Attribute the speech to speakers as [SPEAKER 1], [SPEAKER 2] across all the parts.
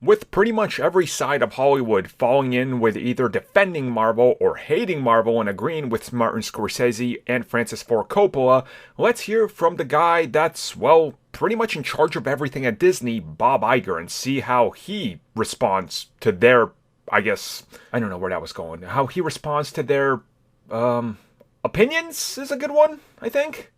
[SPEAKER 1] with pretty much every side of Hollywood falling in with either defending Marvel or hating Marvel and agreeing with Martin Scorsese and Francis Ford Coppola, let's hear from the guy that's, well, pretty much in charge of everything at Disney, Bob Iger, and see how he responds to their, I don't know where that was going, how he responds to their, opinions is a good one, I think.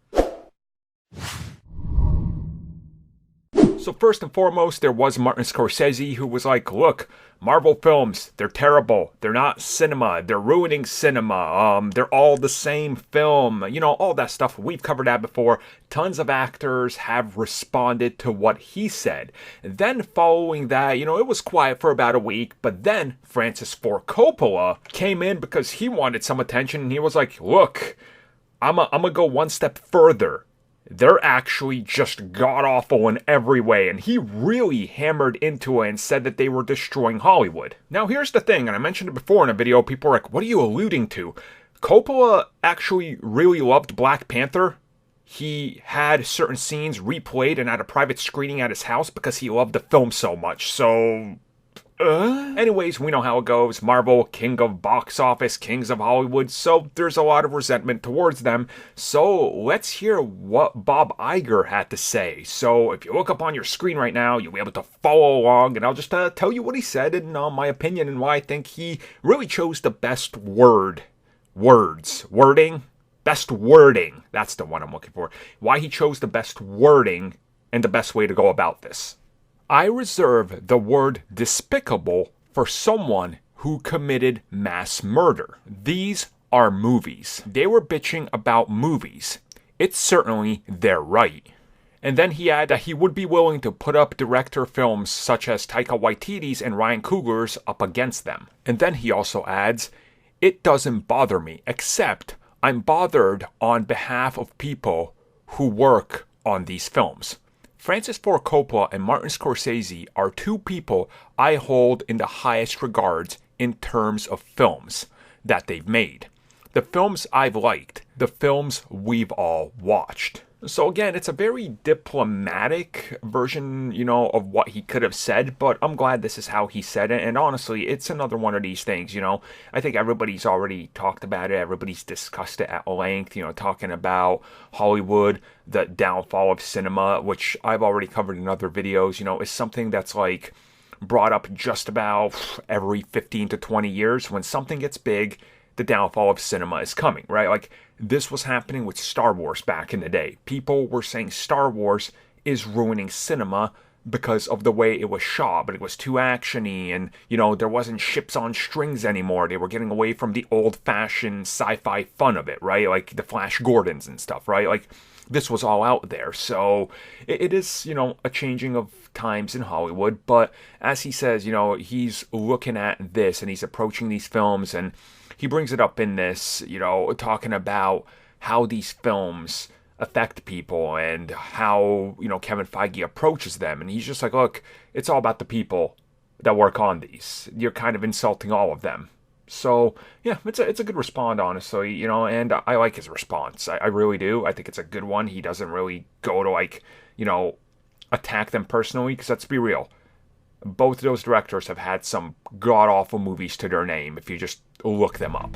[SPEAKER 1] So first and foremost, there was Martin Scorsese, who was like, look, Marvel films, they're terrible. They're not cinema. They're ruining cinema. They're all the same film. You know, all that stuff. We've covered that before. Tons of actors have responded to what he said. Then following that, it was quiet for about a week. But then Francis Ford Coppola came in because he wanted some attention. And he was like, look, I'm gonna go one step further. They're actually just god-awful in every way, and he really hammered into it and said that they were destroying Hollywood. Now here's the thing, and I mentioned it before in a video, people are like, what are you alluding to? Coppola actually really loved Black Panther. He had certain scenes replayed and had a private screening at his house because he loved the film so much, so... Anyways, we know how it goes. Marvel, king of box office, kings of Hollywood, so there's a lot of resentment towards them. So let's hear what Bob Iger had to say. So if you look up on your screen right now, you'll be able to follow along, and I'll just tell you what he said and my opinion and why I think he really chose the best best wording. That's the one I'm looking for. Why he chose the best wording and the best way to go about this. I reserve the word despicable for someone who committed mass murder. These are movies. They were bitching about movies. It's certainly their right. And then he added that he would be willing to put up director films such as Taika Waititi's and Ryan Coogler's up against them. And then he also adds, it doesn't bother me, except I'm bothered on behalf of people who work on these films. Francis Ford Coppola and Martin Scorsese are two people I hold in the highest regards in terms of films that they've made. The films I've liked, the films we've all watched. So again, it's a very diplomatic version, of what he could have said, but I'm glad this is how he said it, and honestly, it's another one of these things, I think everybody's already talked about it, everybody's discussed it at length, talking about Hollywood, the downfall of cinema, which I've already covered in other videos, is something that's like brought up just about every 15 to 20 years. When something gets big, the downfall of cinema is coming, right? Like, this was happening with Star Wars back in the day. People were saying Star Wars is ruining cinema because of the way it was shot, but it was too actiony, and, there wasn't ships on strings anymore. They were getting away from the old-fashioned sci-fi fun of it, right? Like the Flash Gordons and stuff, right? Like, this was all out there. So it is, a changing of times in Hollywood, but as he says, he's looking at this and he's approaching these films, and he brings it up in this, talking about how these films affect people and how, Kevin Feige approaches them. And he's just like, look, it's all about the people that work on these. You're kind of insulting all of them. So, yeah, it's a good response, honestly, and I like his response. I really do. I think it's a good one. He doesn't really go to, attack them personally, because let's be real. Both of those directors have had some god-awful movies to their name if you just look them up.